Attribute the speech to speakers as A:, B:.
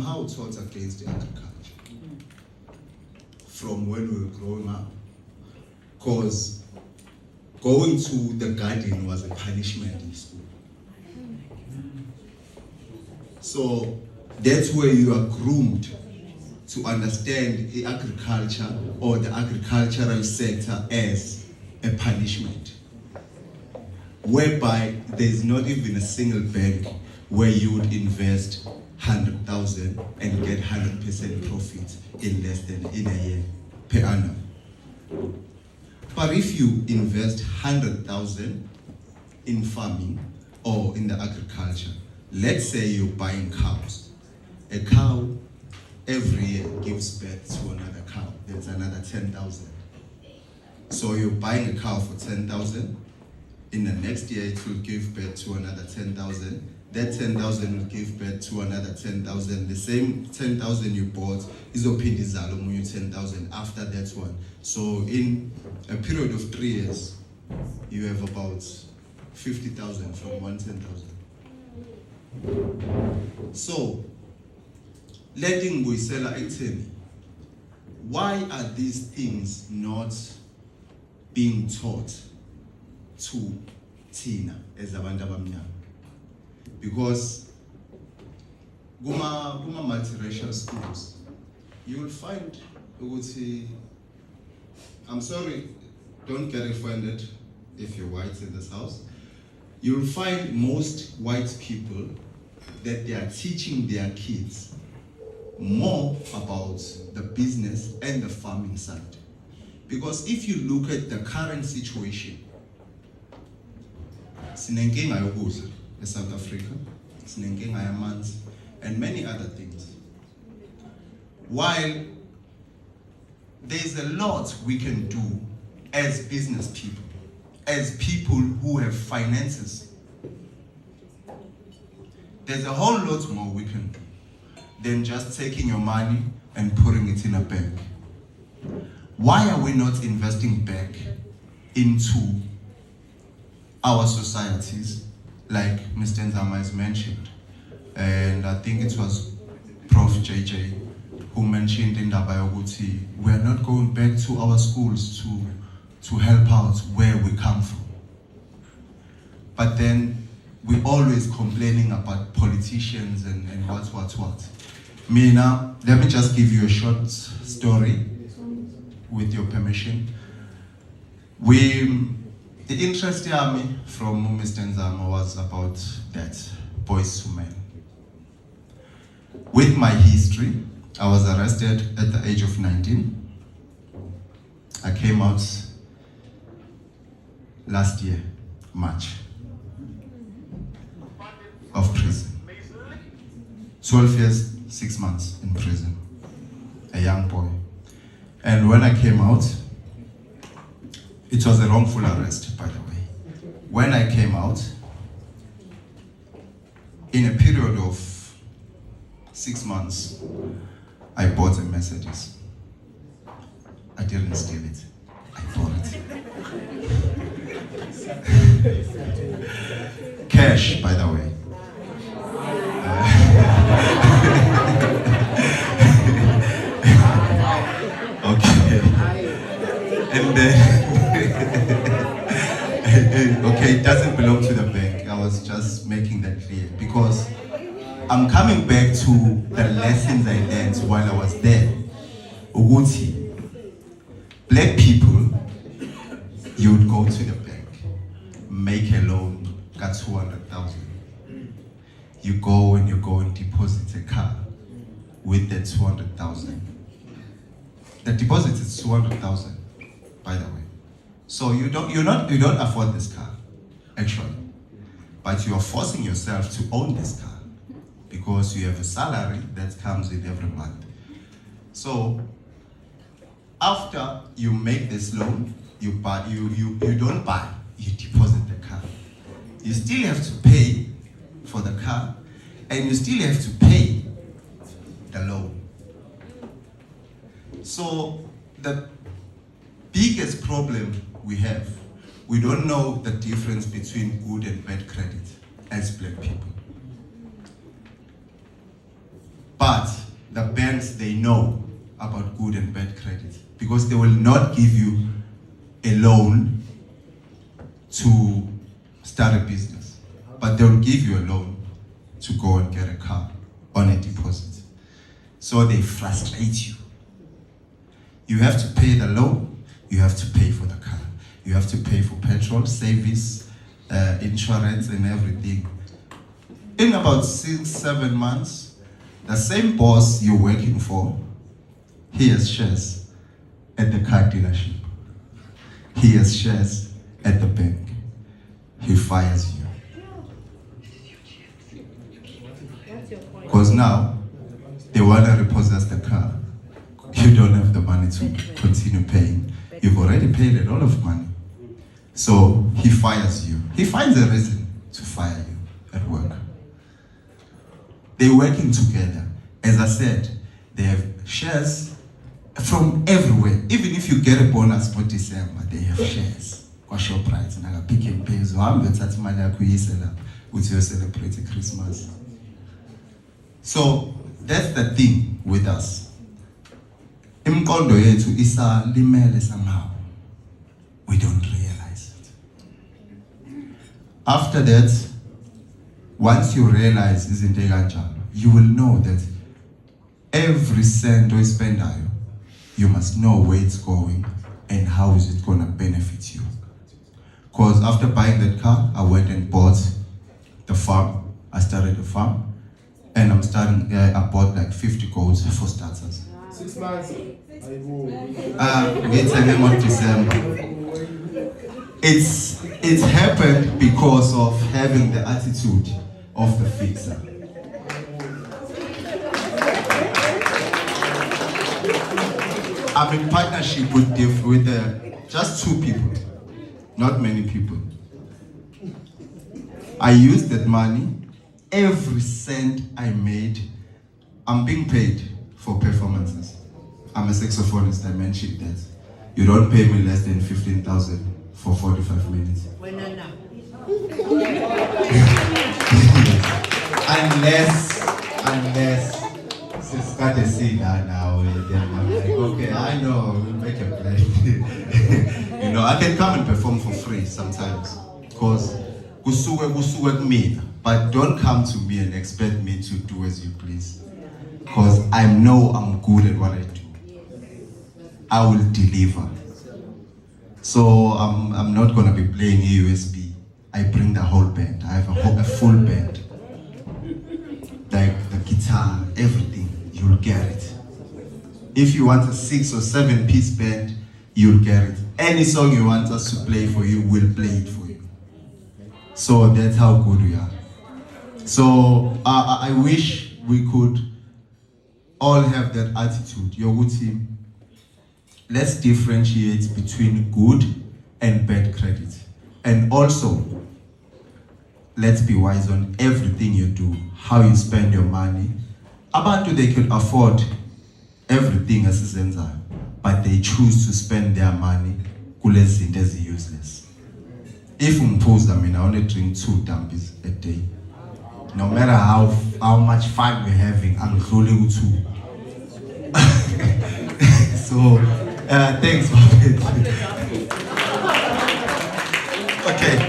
A: How taught against agriculture from when we were growing up, because going to the garden was a punishment in school. So that's where you are groomed to understand the agriculture or the agricultural sector as a punishment, whereby there's not even a single bank where you would invest 100,000 and get 100% profit in less than in a year per annum. But if you invest 100,000 in farming or in the agriculture, let's say you're buying cows. A cow every year gives birth to another cow. There's another 10,000. So you're buying a cow for 10,000. In the next year, it will give birth to another 10,000. That 10,000 will give birth to another 10,000. The same 10,000 you bought is opindizalo munye 10,000 after that one. So in a period of 3 years, you have about 50,000 from 10,000. So, letting Buisela Eten, why are these things not being taught to Tina as abantu abamnyama? Because Guma multiracial schools, you will find, I'm sorry, don't get offended if you're white in this house. You'll find most white people that they are teaching their kids more about the business and the farming side. Because if you look at the current situation, sinenkinga yokudla in South Africa, sinenkinga yamanzi, and many other things. While there's a lot we can do as business people, as people who have finances, there's a whole lot more we can do than just taking your money and putting it in a bank. Why are we not investing back into our societies, like Mr. Nzama has mentioned? And I think it was Prof. JJ who mentioned in Dabayoguti, we are not going back to our schools to help out where we come from. But then we're always complaining about politicians and what. Mina, let me just give you a short story with your permission. The interest from Mr. Nzama was about that boys to men. With my history, I was arrested at the age of 19. I came out last year, March, of prison. 12 years, 6 months in prison, a young boy. And when I came out, it was a wrongful arrest, by the way. When I came out, in a period of 6 months, I bought a Mercedes. I didn't steal it, I bought it. Cash, by the way. Okay. And then, okay, it doesn't belong to the bank. I was just making that clear because I'm coming back to the lessons I learned while I was there. Uguti, black people, you would go to the bank, make a loan, got 200,000. You go and deposit a car with that 200,000. The deposit is 200,000, by the way. So you don't afford this car, actually, but you are forcing yourself to own this car because you have a salary that comes in every month. So after you make this loan, you don't buy, you deposit the car. You still have to pay for the car, and you still have to pay the loan. So the biggest problem we have, we don't know the difference between good and bad credit as black people. But the banks, they know about good and bad credit because they will not give you a loan to start a business, but they will give you a loan to go and get a car on a deposit. So they frustrate you. You have to pay the loan, you have to pay for the car, you have to pay for petrol, service, insurance and everything. In about 6-7 months, the same boss you're working for, he has shares at the car dealership. He has shares at the bank. He fires you. Because now, they want to repossess the car. You don't have the money to continue paying. You've already paid a lot of money. So he fires you. He finds a reason to fire you at work. They're working together. As I said, they have shares from everywhere. Even if you get a bonus for December, they have shares. Shoprite, naga Pick n Pay, which you celebrate Christmas. So that's the thing with us. Imkondo yetu isa limele somehow. We don't realize it. After that, once you realize isn't you will know that every cent you spend, you must know where it's going and how is it gonna benefit you. Because after buying that car, I went and bought the farm. I started the farm. And I bought like 50 goats for starters.
B: 6 months.
A: It's a name of December. It's happened because of having the attitude of the fixer. I'm in partnership with just 2 people, not many people. I used that money. Every cent I made, I'm being paid for performances. I'm a saxophonist, I mentioned that. You don't pay me less than 15,000 for 45 minutes. Unless since got a singer now, then I'm like, okay, I know, we'll make a plan. You know, I can come and perform for free sometimes. Because kusuke me. But don't come to me and expect me to do as you please. Because I know I'm good at what I do. I will deliver. So I'm not going to be playing a USB. I bring the whole band. I have a full band. Like the guitar, everything, you'll get it. If you want a 6 or 7 piece band, you'll get it. Any song you want us to play for you, we'll play it for you. So that's how good we are. So I wish we could all have that attitude. Yoguti, let's differentiate between good and bad credit. And also, let's be wise on everything you do, how you spend your money. Abantu, they can afford everything as a senza, but they choose to spend their money kulezinto as useless. If I mean, I only drink 2 dumpies a day. No matter how much fun we're having, I'm truly 2. So, thanks for it. Okay.